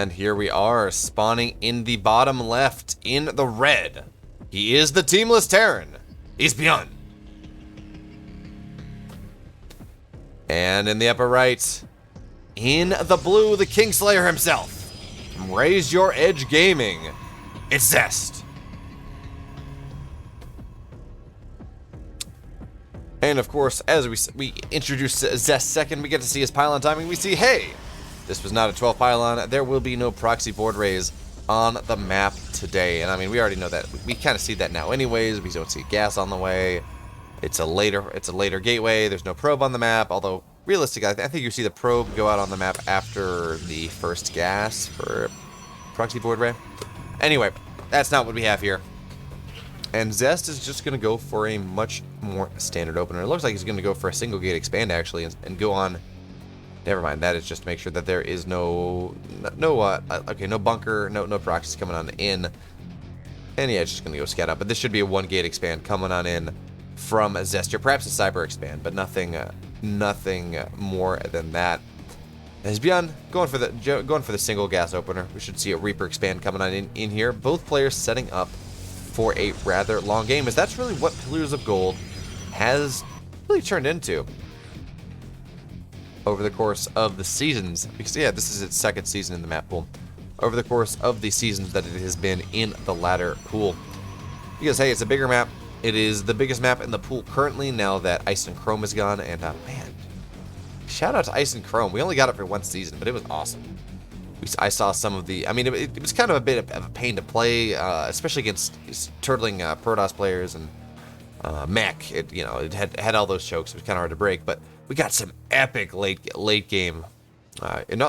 And here we are, spawning in the bottom left, in the red. He is the teamless Terran. He's BYUN. And in the upper right, in the blue, the Kingslayer himself. From Raise Your Edge Gaming, it's ZEST. And of course, as we introduce ZEST second, we get to see his pylon timing. We see, hey, this was not a 12 pylon. There will be no proxy board raise on the map today. And I mean, we already know that. We kind of see that now anyways. We don't see gas on the way. It's a later gateway. There's no probe on the map. Although, realistically, I think you see the probe go out on the map after the first gas for proxy board raise. Anyway, that's not what we have here. And ZEST is just going to go for a much more standard opener. It looks like he's going to go for a single gate expand, actually, and go on. Never mind, that is just to make sure that there is no bunker, no proxies coming on in. And yeah, it's just going to go scout out. But this should be a one gate expand coming on in from ZEST, or perhaps a cyber expand, but nothing more than that. As BYUN going for the single gas opener, we should see a Reaper expand coming on in here. Both players setting up for a rather long game, as that's really what Pillars of Gold has really turned into over the course of the seasons. Because yeah, this is its second season in the map pool. Over the course of the seasons that it has been in the latter pool. Because hey, it's a bigger map. It is the biggest map in the pool currently now that Ice and Chrome is gone. And man, shout out to Ice and Chrome. We only got it for one season, but it was awesome. I saw some of the, I mean, it was kind of a bit of a pain to play, especially against turtling Protoss players and mech. It had all those chokes. It was kind of hard to break, but we got some epic late games in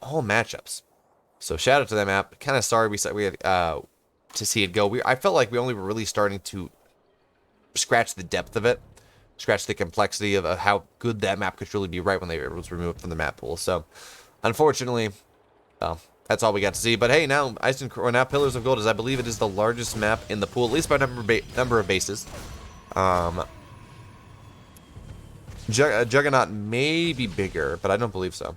all matchups. So shout out to that map. Kind of sorry we had to see it go. I felt like we only were really starting to scratch the depth of it, scratch the complexity of how good that map could truly be right when it was removed from the map pool. So unfortunately, that's all we got to see. But hey, now now Pillars of Gold is, I believe, it is the largest map in the pool, at least by number of bases. Juggernaut may be bigger, but I don't believe so.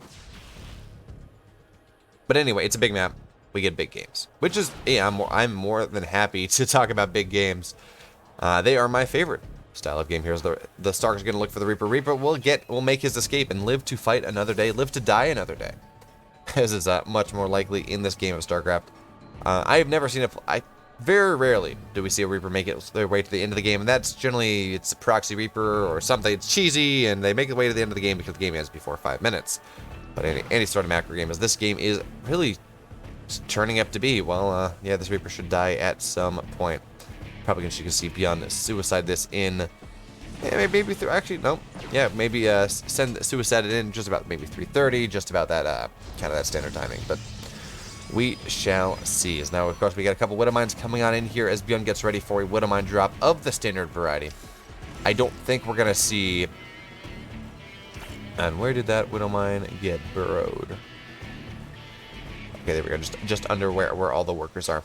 But anyway, it's a big map. We get big games, which is, yeah, I'm more than happy to talk about big games. They are my favorite style of game here. The Stark's going to look for the Reaper. Reaper will make his escape and live to fight another day, live to die another day. As is much more likely in this game of StarCraft. I have never seen very rarely do we see a Reaper make it their way to the end of the game, and that's generally, it's a proxy Reaper or something. It's cheesy, and they make it way to the end of the game because the game ends before 5 minutes. But any sort of macro game, as this game is really turning up to be, well, yeah, this Reaper should die at some point. Probably going to see BYUN suicide this in, yeah, maybe through, actually, no, yeah, maybe suicide it in just about maybe 3:30, just about that, kind of that standard timing, but we shall see. As now, of course, we got a couple Widow Mines coming on in here as BYUN gets ready for a Widow Mine drop of the standard variety. I don't think we're going to see, and where did that Widow Mine get burrowed? Okay, there we go, just under where all the workers are.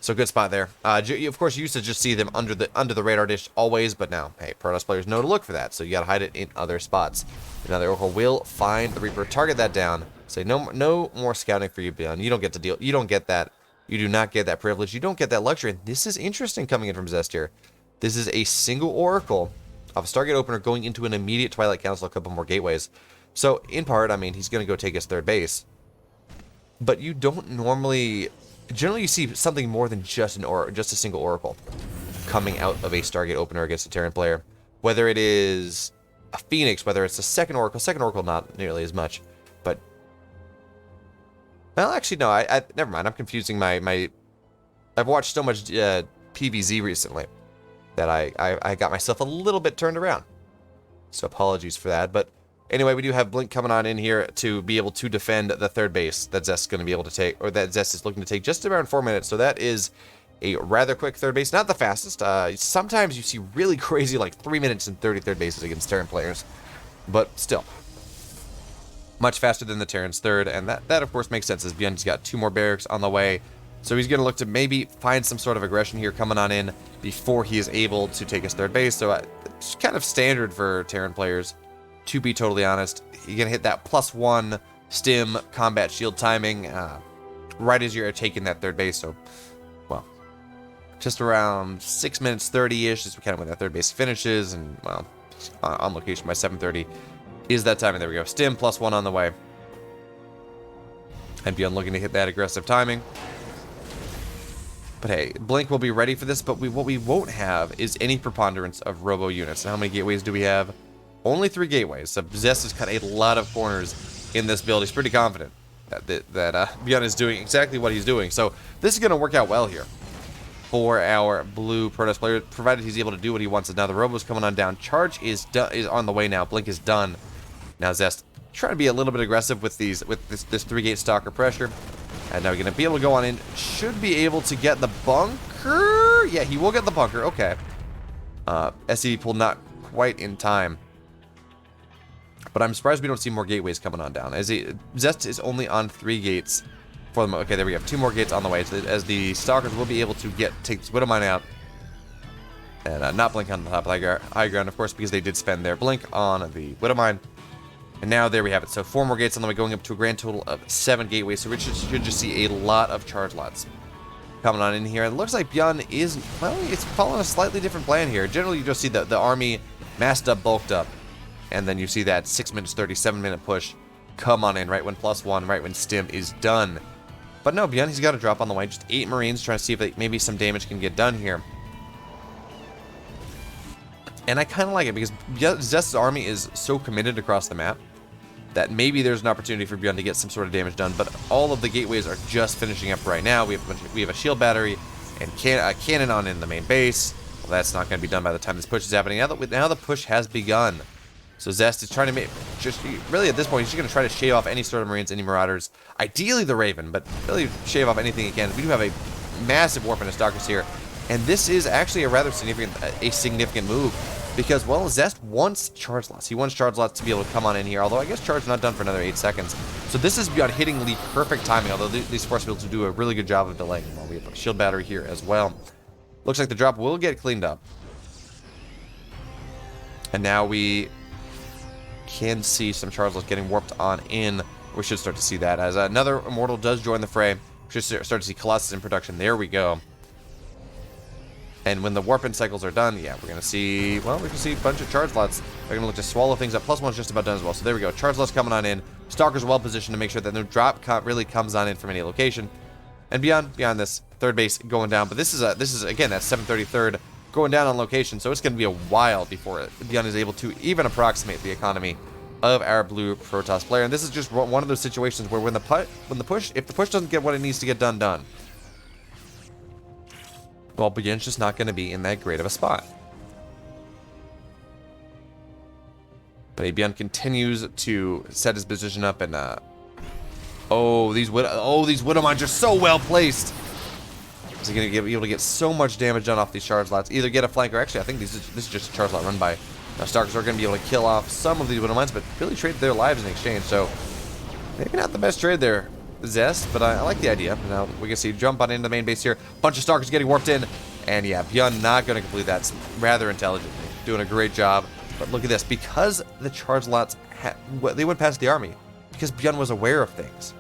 So good spot there. Of course, you used to just see them under the radar dish always, but now, hey, Protoss players know to look for that, so you gotta hide it in other spots. Another Oracle will find the Reaper, target that down. Say no more scouting for you, BYUN. You don't get to deal. You don't get that. You do not get that privilege. You don't get that luxury. And this is interesting coming in from ZEST here. This is a single Oracle of a Stargate opener going into an immediate Twilight Council, a couple more gateways. So in part, I mean, he's gonna go take his third base, but you don't normally. Generally, you see something more than just a single Oracle coming out of a Stargate opener against a Terran player. Whether it is a Phoenix, whether it's a second Oracle not nearly as much. But, well, actually, no, I never mind. I'm confusing my I've watched so much PVZ recently that I got myself a little bit turned around. So apologies for that. But anyway, we do have Blink coming on in here to be able to defend the third base that ZEST is going to be able to take, or that ZEST is looking to take just around 4 minutes. So that is a rather quick third base. Not the fastest. Sometimes you see really crazy, like 3 minutes and 30 third bases against Terran players. But still, much faster than the Terran's third. And that of course, makes sense, as BYUN's got 2 more barracks on the way. So he's going to look to maybe find some sort of aggression here coming on in before he is able to take his third base. So it's kind of standard for Terran players. To be totally honest, you're going to hit that +1 stim, combat shield timing, right as you're taking that third base. So, well, just around 6 minutes 30-ish is kind of when that third base finishes, and, well, on location by 7:30 is that timing. There we go. Stim +1 on the way. And BYUN looking to hit that aggressive timing. But hey, Blink will be ready for this, but what we won't have is any preponderance of robo units. Now, how many gateways do we have? Only 3 gateways. So ZEST has cut a lot of corners in this build. He's pretty confident that BYUN is doing exactly what he's doing. So this is going to work out well here for our blue Protoss player, provided he's able to do what he wants. And now the robo's coming on down. Charge is on the way now. Blink is done. Now ZEST trying to be a little bit aggressive with this 3-gate stalker pressure. And now we're going to be able to go on in. Should be able to get the bunker. Yeah, he will get the bunker. Okay. SCV pulled not quite in time. But I'm surprised we don't see more gateways coming on down. ZEST is only on 3 gates for them. Okay, there we have 2 more gates on the way. So as the stalkers will be able to take this Widow Mine out. And not Blink on the top of the high ground, of course, because they did spend their Blink on the Widow Mine. And now there we have it. So 4 more gates on the way, going up to a grand total of 7 gateways. So we should just see a lot of charge lots coming on in here. It looks like BYUN is, well, it's following a slightly different plan here. Generally, you just see the army massed up, bulked up. And then you see that 6 minutes, 37-minute push come on in right when +1, right when stim is done. But no, BYUN, he's got a drop on the way. Just 8 Marines trying to see if maybe some damage can get done here. And I kind of like it because ZEST's army is so committed across the map that maybe there's an opportunity for BYUN to get some sort of damage done, but all of the gateways are just finishing up right now. We have a shield battery and a cannon on in the main base. Well, that's not going to be done by the time this push is happening. Now the push has begun. So ZEST is trying to really at this point, he's just going to try to shave off any sort of Marines, any Marauders. Ideally the Raven, but really shave off anything he can. We do have a massive warp into Stalkers here, and this is actually a rather significant move. Because, well, ZEST wants charge lots. He wants charge lots to be able to come on in here, although I guess charge not done for another 8 seconds. So this is BYUN hitting the perfect timing, although these force fields do a really good job of delaying. Well, we have a shield battery here as well. Looks like the drop will get cleaned up. And now we can see some charge lots getting warped on in. We should start to see that as another Immortal does join the fray. We should start to see Colossus in production. There we go. And when the warp-in cycles are done, yeah, we're going to see, well, we can see a bunch of charge lots. They're going to look to swallow things up. +1's just about done as well. So there we go. Charge lots coming on in. Stalkers well positioned to make sure that no drop really comes on in from any location. And beyond this, third base going down. But this is again, that 733rd going down on location. So it's going to be a while before BYUN is able to even approximate the economy of our blue Protoss player. And this is just one of those situations where if the push doesn't get what it needs to get done, well, BYUN's just not going to be in that great of a spot. But BYUN continues to set his position up, and these Widow Mines are so well placed. Is he going to be able to get so much damage done off these charge lots? Either get a flank, or actually, I think this is just a charge lot run by. Now, Stalkers are going to be able to kill off some of these Widow Mines, but really trade their lives in exchange. So maybe not the best trade there, ZEST, but I like the idea. Now we can see jump on into the main base here. Bunch of Stalkers getting warped in, and yeah, BYUN not going to complete that rather intelligently. Doing a great job. But look at this, because the charge lots they went past the army, because BYUN was aware of things.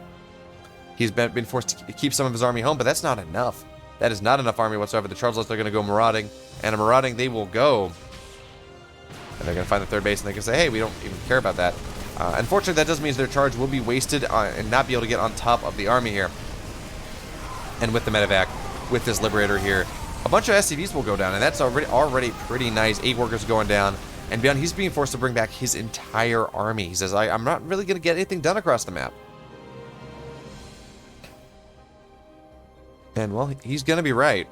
He's been forced to keep some of his army home, but that's not enough. That is not enough army whatsoever. The charge lots are going to go marauding, and a marauding they will go. And they're going to find the third base, and they can say, hey, we don't even care about that. Unfortunately, that does mean their charge will be wasted and not be able to get on top of the army here. And with the medevac, with this Liberator here, a bunch of SCVs will go down, and that's already pretty nice. 8 workers going down. And BYUN, he's being forced to bring back his entire army. He says, I'm not really going to get anything done across the map. And, well, he's going to be right.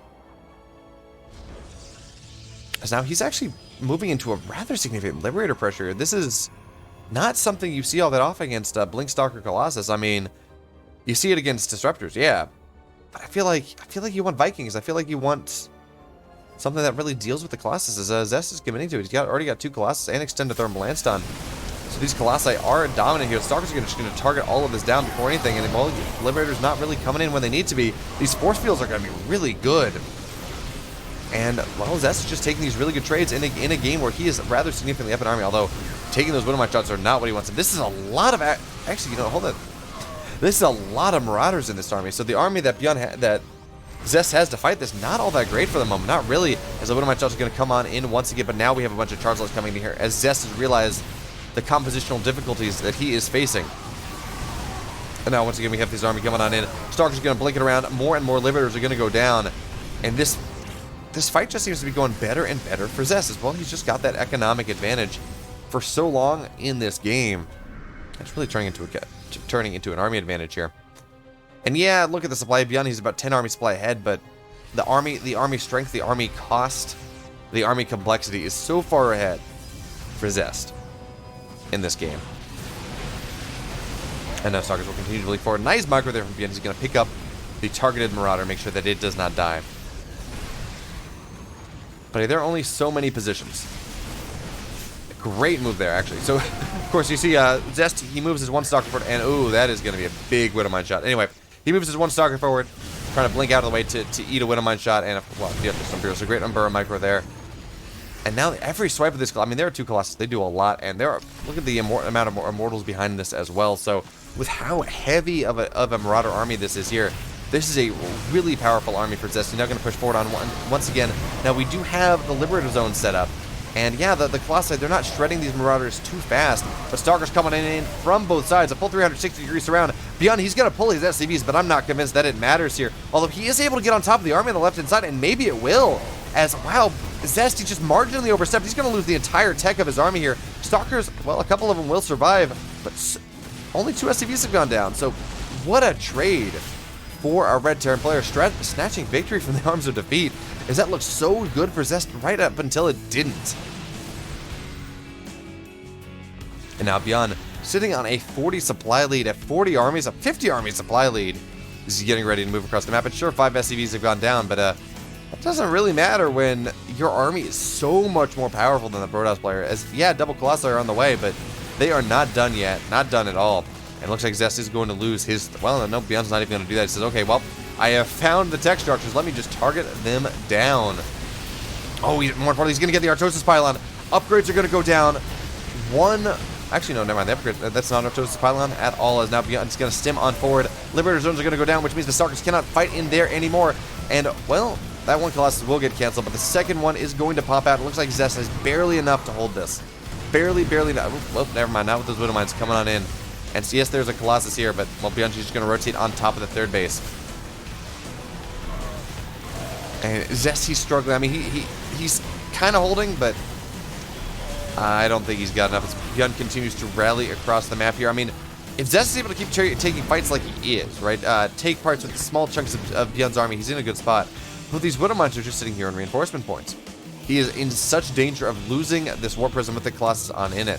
Because now he's actually moving into a rather significant Liberator pressure. This is not something you see all that often against Blink Stalker Colossus. I mean, you see it against Disruptors, yeah. But I feel like you want Vikings. I feel like you want something that really deals with the Colossus, as ZEST is committing to it. He's already got 2 Colossus and extended thermal lance done. So these Colossi are dominant here. The Stalkers are just going to target all of this down before anything, and well, Liberator's not really coming in when they need to be. These force fields are going to be really good. And, well, ZEST is just taking these really good trades in a game where he is rather significantly up in army, although taking those Widow Mine shots are not what he wants. And this is a lot of... Actually, hold on. This is a lot of Marauders in this army. So the army that that ZEST has to fight this, not all that great for the moment. Not really, as the Widowmine Charge is going to come on in once again. But now we have a bunch of Chargelets coming in here, as ZEST has realized the compositional difficulties that he is facing. And now once again we have this army coming on in. Stalker's going to blink it around. More and more Liberators are going to go down. And this fight just seems to be going better and better for ZEST as well. He's just got that economic advantage for so long in this game. It's really turning into an army advantage here. And yeah, look at the supply of BYUN. He's about 10 army supply ahead, but the army strength, the army cost, the army complexity is so far ahead for ZEST in this game. And now Stalkers will continue to leap forward. Nice micro there from BYUN. He's going to pick up the targeted Marauder, make sure that it does not die. But there are only so many positions. Great move there, actually. So, of course, you see ZEST, he moves his one Stalker forward, and ooh, that is going to be a big Widowmine shot. Anyway, he moves his one Stalker forward, trying to blink out of the way to eat a Widowmine shot, and, well, yeah, there's a great Umbura micro there. And now every swipe of this, I mean, there are two Colossus, they do a lot, and there are, look at the amount of Immortals behind this as well. So, with how heavy of a Marauder army this is here, this is a really powerful army for ZEST. He's now going to push forward on once again. Now, we do have the Liberator Zone set up. And yeah, the Colossi, they're not shredding these Marauders too fast, but Stalker's coming in from both sides, a full 360-degree surround. BYUN, he's going to pull his SCVs, but I'm not convinced that it matters here. Although he is able to get on top of the army on the left-hand side, and maybe it will, as, wow, ZEST, he just marginally overstepped. He's going to lose the entire tech of his army here. Stalkers, well, a couple of them will survive, but only 2 SCVs have gone down, so what a trade for our Red Terran player, snatching victory from the arms of defeat, as that looks so good for ZEST right up until it didn't. And now BYUN, sitting on a 40 supply lead, at 40 armies, a 50 army supply lead, is getting ready to move across the map. And sure, 5 SCVs have gone down, but that doesn't really matter when your army is so much more powerful than the Broadhouse player. As, yeah, double Colossi are on the way, but they are not done yet, not done at all. And it looks like ZEST is going to lose his, well, no, BYUN's not even going to do that. He says, okay, well, I have found the tech structures. Let me just target them down. Oh, more importantly, he's going to get the Artosis Pylon. Upgrades are going to go down. Actually, no, never mind. The upgrade, that's not Artosis Pylon at all, as now BYUN's going to stim on forward. Liberator Zones are going to go down, which means the Stalkers cannot fight in there anymore. And, well, that one Colossus will get canceled, but the second one is going to pop out. It looks like ZEST has barely enough to hold this. Barely enough. Well, never mind. Not with those Widowmines coming on in. And so, yes, there's a Colossus here, but, well, BYUN's just going to rotate on top of the third base. And ZEST, he's struggling. I mean, he's kind of holding, but I don't think he's got enough. As BYUN continues to rally across the map here. I mean, if ZEST is able to keep taking fights like he is, right, take parts with small chunks of BYUN's army, he's in a good spot. But these Widowmines are just sitting here on reinforcement points. He is in such danger of losing this War Prism with the Colossus on in it.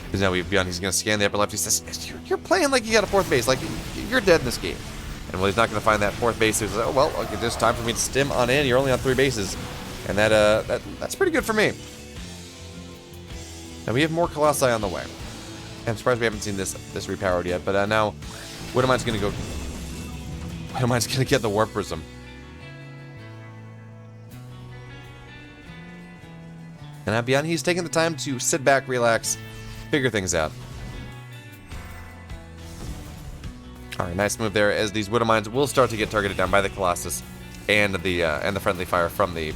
Because now we have BYUN, he's going to scan the upper left. He says, you're playing like you got a fourth base. Like, you're dead in this game. And well, he's not going to find that fourth base. He's like, oh, well, okay, there's time for me to stim on in. You're only on 3 bases. And that's pretty good for me. Now, we have more Colossi on the way. I'm surprised we haven't seen this repowered yet. But now, Widowmine's going to go... Widowmine's going to get the Warp Prism. And now BYUN, he's taking the time to sit back, relax, figure things out. Alright, nice move there, as these Widowmines will start to get targeted down by the Colossus and the friendly fire from the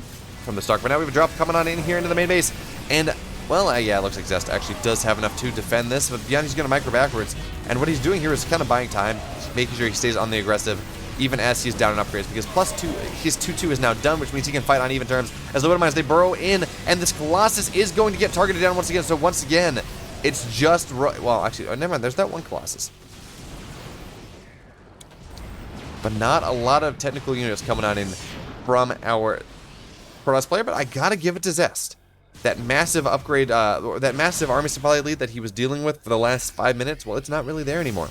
Stalker. But now we have a drop coming on in here into the main base, and, well, yeah, it looks like ZEST actually does have enough to defend this, but BYUN, he's going to micro backwards, and what he's doing here is kind of buying time, making sure he stays on the aggressive, even as he's down in upgrades, because +2, his 2-2 is now done, which means he can fight on even terms, as the Widowmines, they burrow in, and this Colossus is going to get targeted down once again, so once again, it's just, well, actually, oh, never mind, there's that one Colossus. But not a lot of technical units coming on in from our Protoss player, but I gotta give it to ZEST. That massive upgrade, that massive army supply lead that he was dealing with for the last 5 minutes, well, it's not really there anymore.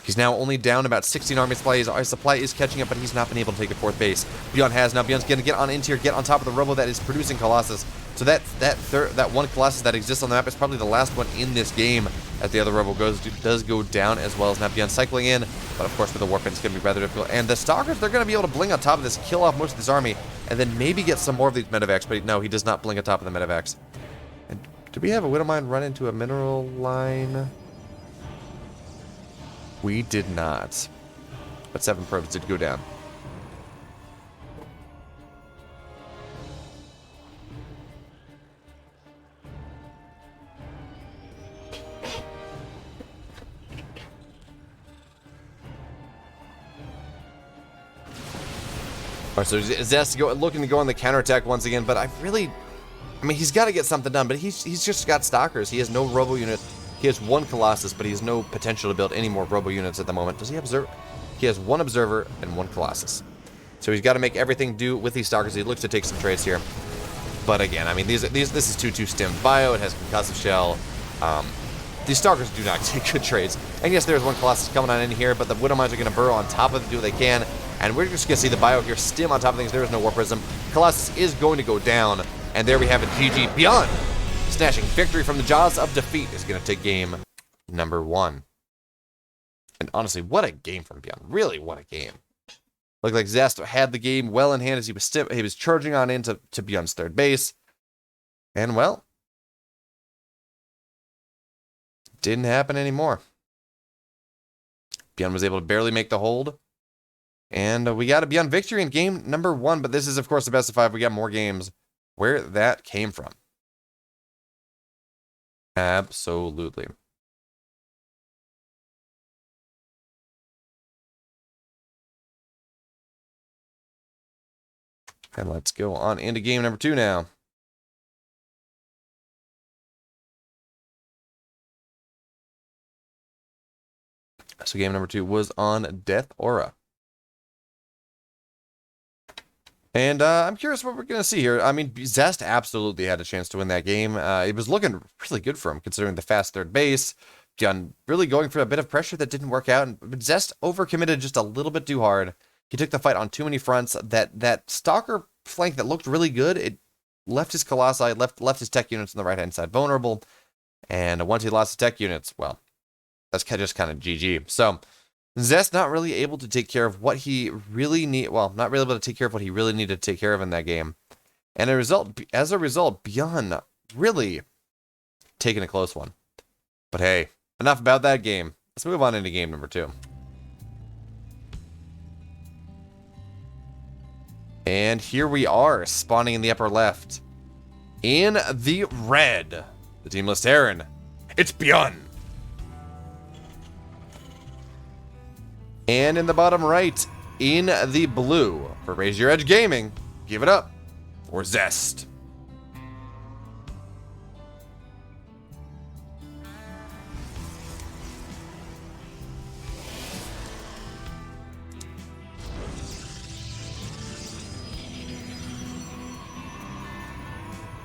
He's now only down about 16 army supply. His supply is catching up, but he's not been able to take a fourth base. BYUN has. Now BYUN's going to get on into here, get on top of the Robo that is producing Colossus. So that one Colossus that exists on the map is probably the last one in this game, as the other Robo does go down, as well as now BYUN cycling in. But of course, with the Warp it's going to be rather difficult. And the Stalkers, they're going to be able to bling on top of this, kill off most of this army, and then maybe get some more of these medevacs. But no, he does not bling on top of the medevacs. And Did we have a Widowmine run into a mineral line? We did not. But 7 probes did go down. Alright, so ZEST looking to go on the counterattack once again, but I mean, he's got to get something done, but he's just got stalkers. He has no robo unit. He has 1 Colossus, but he has no potential to build any more robo units at the moment. Does he observe? He has 1 Observer and 1 Colossus. So he's got to make everything do with these stalkers. He looks to take some trades here. But again, I mean, this is 2/2 stemmed bio. It has concussive shell. These stalkers do not take good trades. And yes, there's 1 Colossus coming on in here, but the Widowmines are going to burrow on top of it, do what they can. And we're just going to see the bio here stem on top of things. There is no War Prism. Colossus is going to go down. And there we have it, GG. BYUN, snatching victory from the jaws of defeat, is going to take game number 1. And honestly, what a game from BYUN. Really, what a game. Looked like ZEST had the game well in hand as he was charging on into BYUN's third base. And, well, didn't happen anymore. BYUN was able to barely make the hold. And we got a BYUN victory in game number 1. But this is, of course, the best of 5. We got more games where that came from. Absolutely. And let's go on into game number 2 now. So game number 2 was on Death Aura. And I'm curious what we're going to see here. I mean, ZEST absolutely had a chance to win that game. It was looking really good for him, considering the fast third base. BYUN really going for a bit of pressure that didn't work out. But ZEST overcommitted just a little bit too hard. He took the fight on too many fronts. That Stalker flank that looked really good, it left his Colossi, left his tech units on the right-hand side vulnerable. And once he lost his tech units, well, that's just kind of GG. So ZEST not really able to take care of what he really not really able to take care of what he really needed to take care of in that game. And as a result, BYUN really taking a close one. But hey, enough about that game. Let's move on into game number 2. And here we are, spawning in the upper left. In the red, the Teamless Terran, it's BYUN. And in the bottom right, in the blue, for Raise Your Edge Gaming, give it up for ZEST.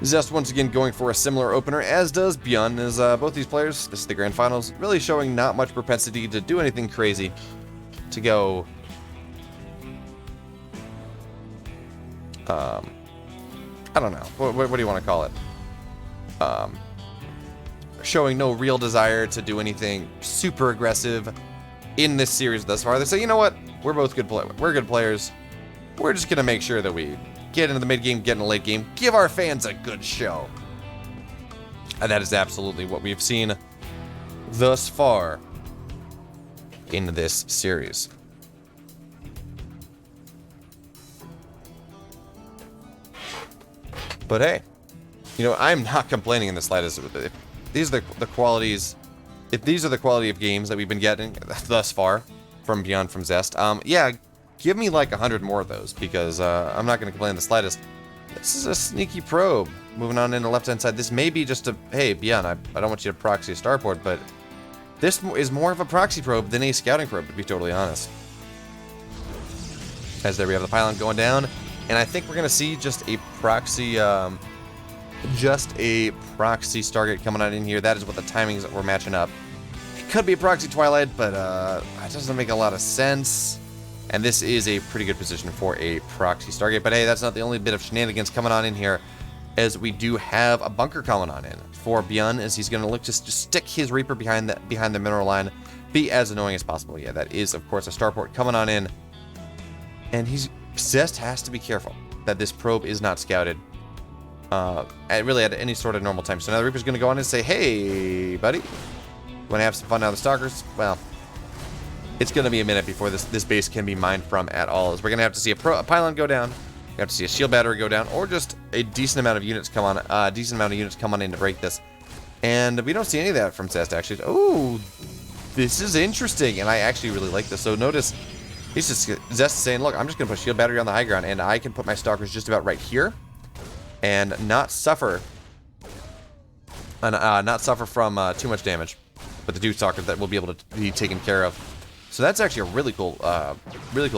ZEST once again going for a similar opener, as does BYUN, as both these players, this is the grand finals, really showing not much propensity to do anything crazy. To go I don't know, what do you want to call it, showing no real desire to do anything super aggressive in this series thus far. They say, you know what, we're both good players, we're just gonna make sure that we get into the mid game, get in the late game, give our fans a good show. And that is absolutely what we've seen thus far in this series. But hey, you know, I'm not complaining in the slightest. If these are the qualities, if these are the quality of games that we've been getting thus far from BYUN, from ZEST, yeah, give me like 100 more of those, because I'm not going to complain in the slightest. This is a sneaky probe. Moving on in the left-hand side, this may be just a, hey, BYUN, I don't want you to proxy a starport, but this is more of a proxy probe than a scouting probe, to be totally honest. As there we have the pylon going down, and I think we're going to see just a proxy Stargate coming on in here. That is what the timings that we're matching up. It could be a proxy Twilight, but it doesn't make a lot of sense. And this is a pretty good position for a proxy Stargate. But hey, that's not the only bit of shenanigans coming on in here, as we do have a bunker coming on in for BYUN, as he's going to look to just stick his Reaper behind the mineral line, be as annoying as possible. Yeah, that is, of course, a starport coming on in. And ZEST has to be careful that this probe is not scouted. really at any sort of normal time. So now the Reaper's going to go on and say, hey, buddy, want to have some fun now, the Stalkers? Well, it's going to be a minute before this base can be mined from at all. As we're going to have to see a pylon go down, we have to see a shield battery go down, or just a decent amount of units come on, in to break this. And we don't see any of that from ZEST, actually. Oh, this is interesting, and I actually really like this. So notice, he's just ZEST saying, look, I'm just going to put shield battery on the high ground, and I can put my Stalkers just about right here, and not suffer from too much damage. But the 2 Stalkers that will be able to be taken care of. So that's actually a really cool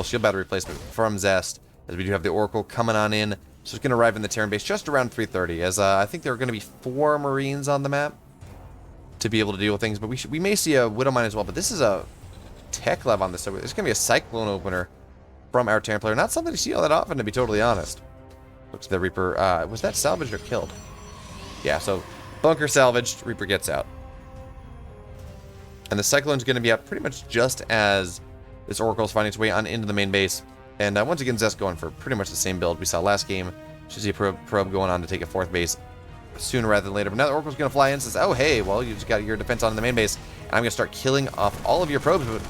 shield battery replacement from ZEST, as we do have the Oracle coming on in. So it's going to arrive in the Terran base just around 3:30, as I think there are going to be 4 Marines on the map to be able to deal with things. But we may see a Widow Mine as well. But this is a tech lab on this, so there's going to be a Cyclone opener from our Terran player. Not something you see all that often, to be totally honest. Looks like the Reaper, was that salvaged or killed? Yeah, so bunker salvaged, Reaper gets out. And the Cyclone's going to be out pretty much just as this Oracle's finding its way on into the main base. And once again, ZEST going for pretty much the same build we saw last game. Should see a probe going on to take a 4th base sooner rather than later. But now the Oracle's going to fly in and says, oh, hey, well, you just got your defense on in the main base. And I'm going to start killing off all of your probes. But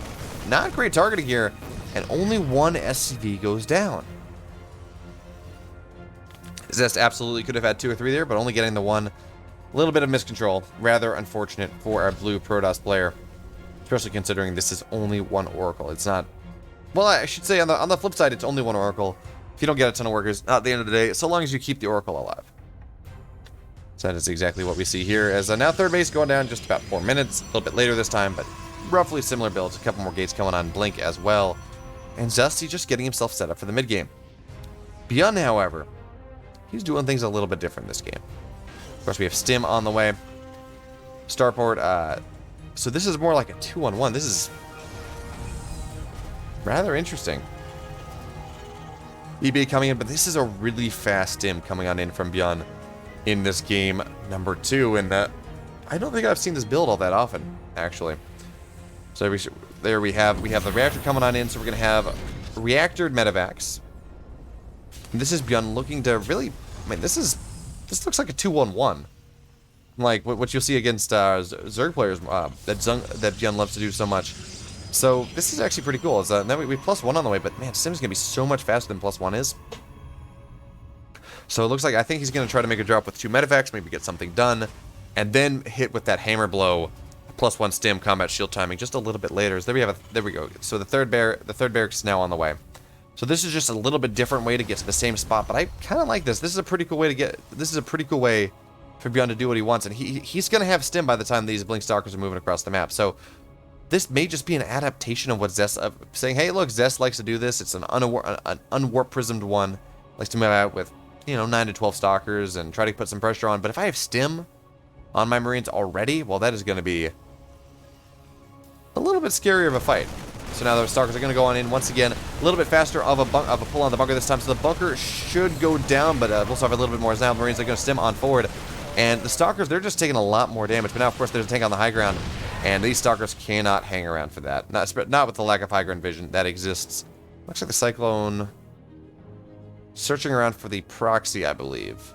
not great targeting here. And only 1 SCV goes down. ZEST absolutely could have had 2 or 3 there, but only getting the 1. A little bit of miscontrol. Rather unfortunate for our blue Protoss player. Especially considering this is only 1 Oracle. It's not... Well, I should say on the flip side, it's only 1 Oracle. If you don't get a ton of workers, at the end of the day, so long as you keep the Oracle alive. So that is exactly what we see here. As now 3rd base going down just about 4 minutes. A little bit later this time, but roughly similar builds. A couple more gates coming on Blink as well. And Zesty just getting himself set up for the mid game. BYUN, however, he's doing things a little bit different this game. Of course, we have Stim on the way. Starport, so this is more like a 2-on-1. This is rather interesting. EB coming in, but this is a really fast Stim coming on in from BYUN in this game number 2, and I don't think I've seen this build all that often, actually. So there we have the reactor coming on in, so we're going to have reactored medevacs. And this is BYUN looking to really, I mean, this looks like a 2-1-1. Like what you'll see against Zerg players that BYUN loves to do so much. So this is actually pretty cool. Now we have +1 on the way, but man, Stim's gonna be so much faster than +1 is. So it looks like I think he's gonna try to make a drop with 2 medevacs, maybe get something done, and then hit with that hammer blow, +1 Stim combat shield timing just a little bit later. So there we go. So the third barracks is now on the way. So this is just a little bit different way to get to the same spot, but I kind of like this. This is a pretty cool way for BYUN to do what he wants, and he's going to have Stim by the time these Blink Stalkers are moving across the map. So this may just be an adaptation of what ZEST, saying, hey, look, ZEST likes to do this. It's an unwarp prismed one. Likes to move out with, 9 to 12 Stalkers and try to put some pressure on. But if I have Stim on my Marines already, well, that is going to be a little bit scarier of a fight. So now those Stalkers are going to go on in once again. A little bit faster of a pull on the bunker this time. So the bunker should go down, but we'll still have a little bit more. Now the Marines are going to Stim on forward. And the Stalkers, they're just taking a lot more damage. But now, of course, there's a tank on the high ground. And these Stalkers cannot hang around for that. Not with the lack of high ground vision that exists. Looks like the Cyclone searching around for the proxy, I believe.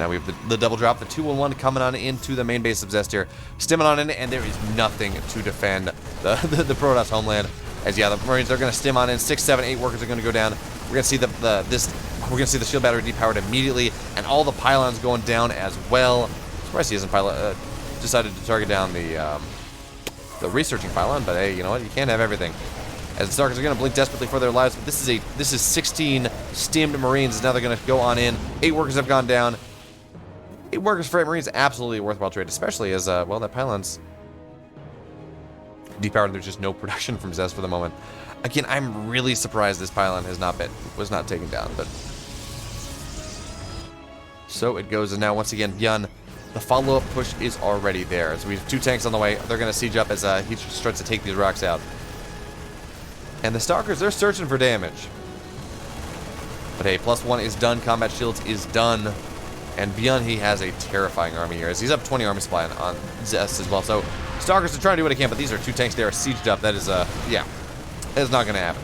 Now we have the double drop, the 2-1-1 coming on into the main base of ZEST here. Stimming on in, and there is nothing to defend the Protoss homeland. As yeah, the Marines are going to stim on in. 6, 7, 8 workers are going to go down. We're going to see we're going to see the shield battery depowered immediately, and all the pylons going down as well. Surprised he hasn't decided to target down the researching pylon, but hey, you know what? You can't have everything. As the Stalkers are going to blink desperately for their lives, but this is 16 stimmed Marines. Now they're going to go on in. 8 workers have gone down. 8 workers for 8 Marines, absolutely a worthwhile trade, especially as well that pylon's depowered. There's just no production from ZEST for the moment. Again, I'm really surprised this pylon was not taken down, but so it goes. And now once again, BYUN, the follow-up push is already there. So we have 2 tanks on the way. They're going to siege up as he starts to take these rocks out. And the Stalkers, they're searching for damage. But hey, +1 is done. Combat shields is done. And BYUN, he has a terrifying army here, as he's up 20 army supply on ZEST as well. So Stalkers are trying to do what they can, but these are 2 tanks. They are sieged up. That is, yeah, that is not going to happen.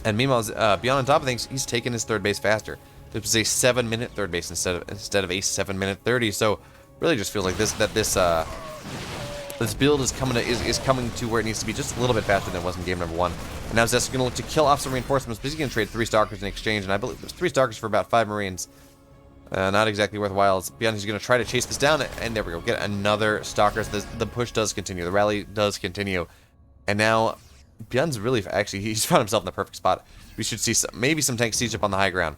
And meanwhile, BYUN on top of things, he's taken his third base faster. This was a 7-minute third base instead of a 7-minute 30. So really just feels like this build is coming to where it needs to be, just a little bit faster than it was in game number 1. And now ZEST is going to look to kill off some reinforcements, but he's going to trade 3 Stalkers in exchange, and I believe there's 3 Stalkers for about 5 Marines. Not exactly worthwhile. BYUN is going to try to chase this down, and there we go. Get another Stalkers. The push does continue. The rally does continue. And now BYUN's really, actually, he's found himself in the perfect spot. We should see maybe some tank siege up on the high ground.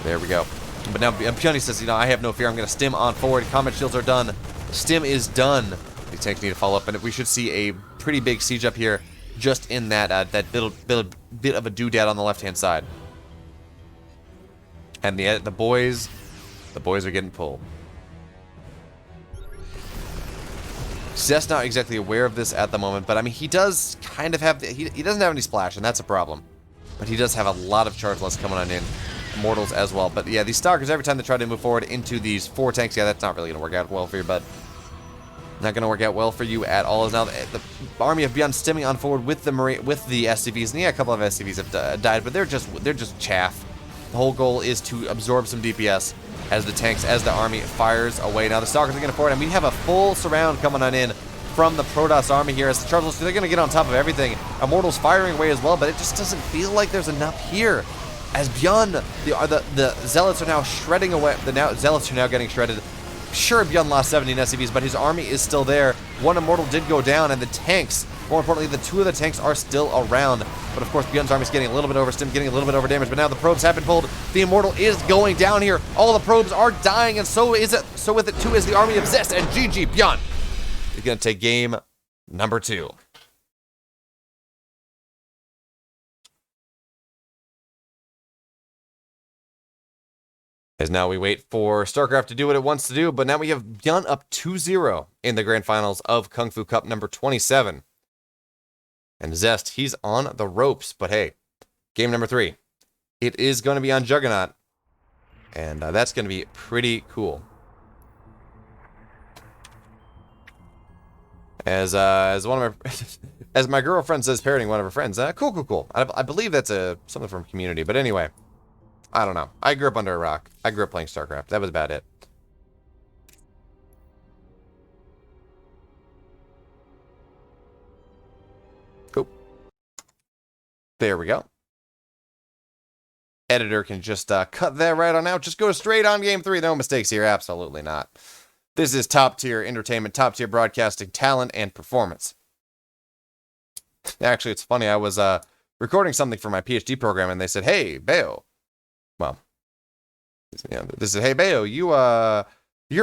There we go. But now BYUN says, I have no fear. I'm going to stim on forward. Combat shields are done. Stim is done. These tanks need to follow up, and we should see a pretty big siege up here, just in that bit of a doodad on the left-hand side. And the boys are getting pulled. ZEST not exactly aware of this at the moment, but I mean, he does kind of have he doesn't have any splash, and that's a problem. But he does have a lot of charge loss coming on in. Mortals as well. But yeah, these Stalkers, every time they try to move forward into these 4 tanks, yeah, that's not really going to work out well for you, bud. Not going to work out well for you at all. Is now the army of BYUN stimming on forward with the SCVs, and yeah, a couple of SCVs have died, but they're just chaff. The whole goal is to absorb some DPS as the army fires away. Now the Stalkers are going to forward, and we have a full surround coming on in from the Protoss army here. As the Charles, they're going to get on top of everything. Immortals firing away as well, but it just doesn't feel like there's enough here. As BYUN, the Zealots are now shredding away. Zealots are now getting shredded. Sure, BYUN lost 17 SCVs, but his army is still there. 1 Immortal did go down, and the tanks, more importantly, the 2 of the tanks are still around. But of course, BYUN's army is getting a little bit overstimmed, getting a little bit over damaged. But now the probes have been pulled. The Immortal is going down here. All the probes are dying, and so with it too is the army of ZEST. And GG, BYUN is going to take game number 2. As now we wait for StarCraft to do what it wants to do, but now we have BYUN up 2-0 in the grand finals of Kung Fu Cup number 27. And ZEST, he's on the ropes, but hey, game number 3. It is going to be on Juggernaut, and that's going to be pretty cool. As one of my as my girlfriend says, parroting one of her friends, cool. I believe that's something from Community, but anyway. I don't know. I grew up under a rock. I grew up playing StarCraft. That was about it. Cool. There we go. Editor can just cut that right on out. Just go straight on game 3. No mistakes here. Absolutely not. This is top-tier entertainment, top-tier broadcasting, talent, and performance. Actually, it's funny. I was recording something for my PhD program, and they said, "Hey, Bayo." Well, this is, "Hey, Bayo, your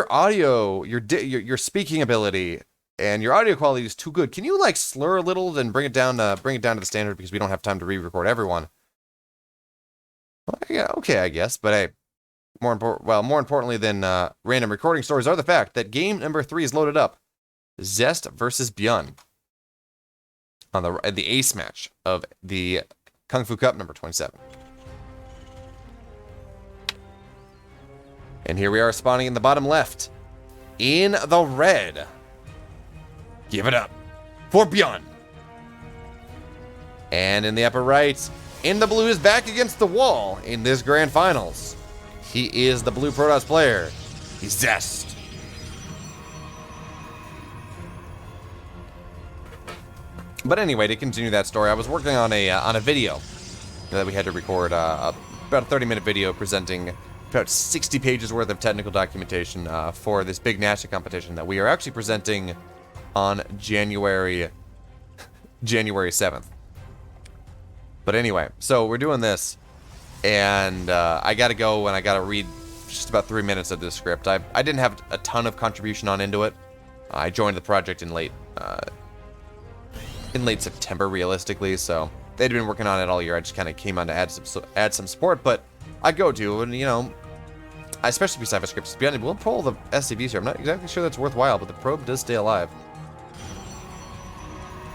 audio, your speaking ability, and your audio quality is too good. Can you like slur a little, then bring it down to the standard because we don't have time to re-record everyone?" Well, yeah, okay, I guess. But hey, more importantly than random recording stories are the fact that game number 3 is loaded up. ZEST versus BYUN on the ace match of the Kung Fu Cup number 27. And here we are spawning in the bottom left. In the red. Give it up for BYUN. And in the upper right, in the blue, is back against the wall in this grand finals. He is the blue Protoss player. He's ZEST. But anyway, to continue that story, I was working on a video that we had to record, about a 30-minute video presenting about 60 pages worth of technical documentation for this big national competition that we are actually presenting on January 7th. But anyway, so we're doing this, and I got to go and I got to read just about 3 minutes of this script. I didn't have a ton of contribution into it. I joined the project in late September, realistically, so they'd been working on it all year. I just kind of came on to add some support, but I go to, and especially besides scripts, BYUN will pull the SCVs here. I'm not exactly sure that's worthwhile, but the probe does stay alive.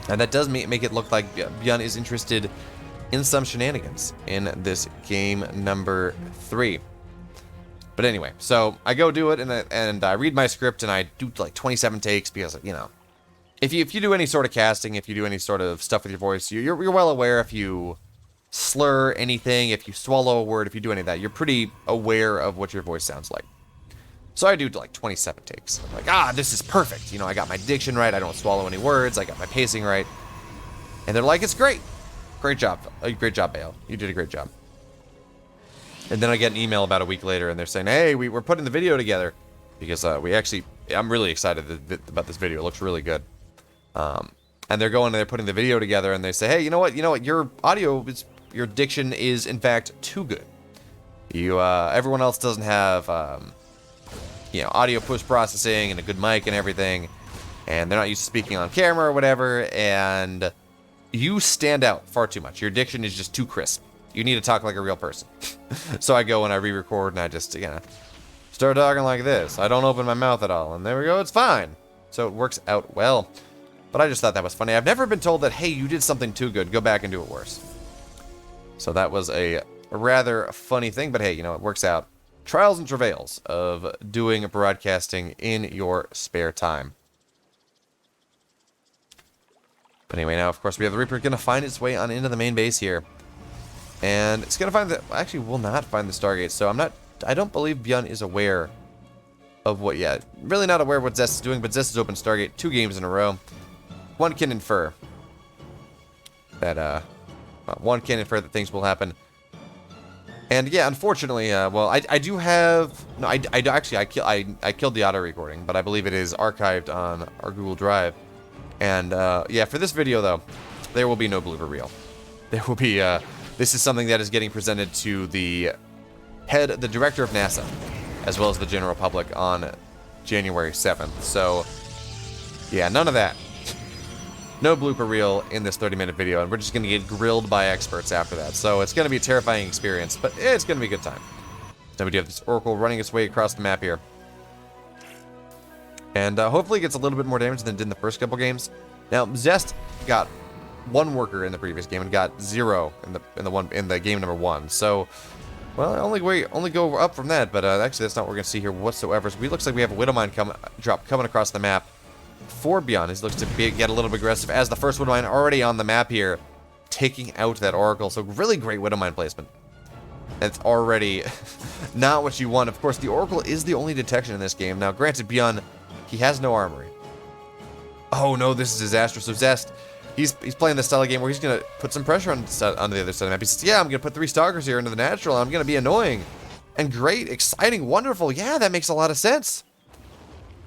And that does make it look like BYUN is interested in some shenanigans in this game number 3. But anyway, so I go do it, and I read my script, and I do like 27 takes because, if you do any sort of casting, if you do any sort of stuff with your voice, you're well aware if you slur anything, if you swallow a word, if you do any of that, you're pretty aware of what your voice sounds like. So I do like 27 takes. I'm like, this is perfect. You know, I got my diction right. I don't swallow any words. I got my pacing right. And they're like, it's great. Great job. Great job, Bale. You did a great job. And then I get an email about a week later, and they're saying, hey, we're putting the video together. Because I'm really excited about this video. It looks really good. And they're going and they're putting the video together, and they say, hey, you know what? Your your diction is, in fact, too good. Everyone else doesn't have, audio post-processing and a good mic and everything. And they're not used to speaking on camera or whatever. And you stand out far too much. Your diction is just too crisp. You need to talk like a real person. So I go and I re-record, and I just, start talking like this. I don't open my mouth at all. And there we go. It's fine. So it works out well. But I just thought that was funny. I've never been told that, hey, you did something too good. Go back and do it worse. So that was a rather funny thing. But hey, it works out. Trials and travails of doing broadcasting in your spare time. But anyway, now, of course, we have the Reaper going to find its way on into the main base here. And it's going to find the... Actually, will not find the Stargate. So I don't believe BYUN is aware of what yet. Really not aware of what ZEST is doing, but ZEST has opened Stargate 2 games in a row. One can infer that, that things will happen. And yeah, unfortunately, I do have... No, I killed the auto recording, but I believe it is archived on our Google Drive. And, yeah, for this video, though, there will be no blooper reel. There will be, this is something that is getting presented to the director of NASA, as well as the general public on January 7th. So, yeah, none of that. No blooper reel in this 30-minute video, and we're just going to get grilled by experts after that. So it's going to be a terrifying experience, but it's going to be a good time. So we do have this Oracle running its way across the map here. And hopefully it gets a little bit more damage than it did in the first couple games. Now, ZEST got 1 worker in the previous game and got 0 in the game number 1. So, well, only go up from that, but actually that's not what we're going to see here whatsoever. So it looks like we have a Widowmine coming across the map for BYUN. He looks to get a little bit aggressive as the first Widowmine already on the map here, taking out that Oracle. So really great Widowmine placement. It's already not what you want. Of course, the Oracle is the only detection in this game. Now, granted, BYUN, he has no armory. Oh no, this is disastrous. So ZEST, he's playing this style of game where he's going to put some pressure on the other side of the map. He says, yeah, I'm going to put 3 Stalkers here into the natural. I'm going to be annoying. And great, exciting, wonderful. Yeah, that makes a lot of sense.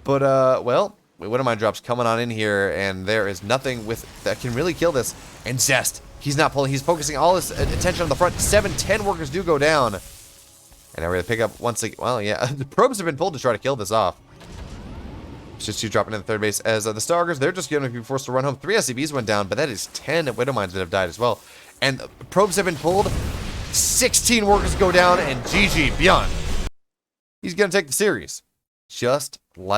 But, well, Widowmine drops coming on in here, and there is nothing that can really kill this. And ZEST, he's not pulling. He's focusing all his attention on the front. 10 workers do go down. And now we're going to pick up once again. Well, yeah, the probes have been pulled to try to kill this off. It's just 2 dropping in the third base. As the Stalkers, they're just going to be forced to run home. 3 SCBs went down, but that is 10 Widowmines that have died as well. And probes have been pulled. 16 workers go down, and GG, BYUN. He's going to take the series. Just like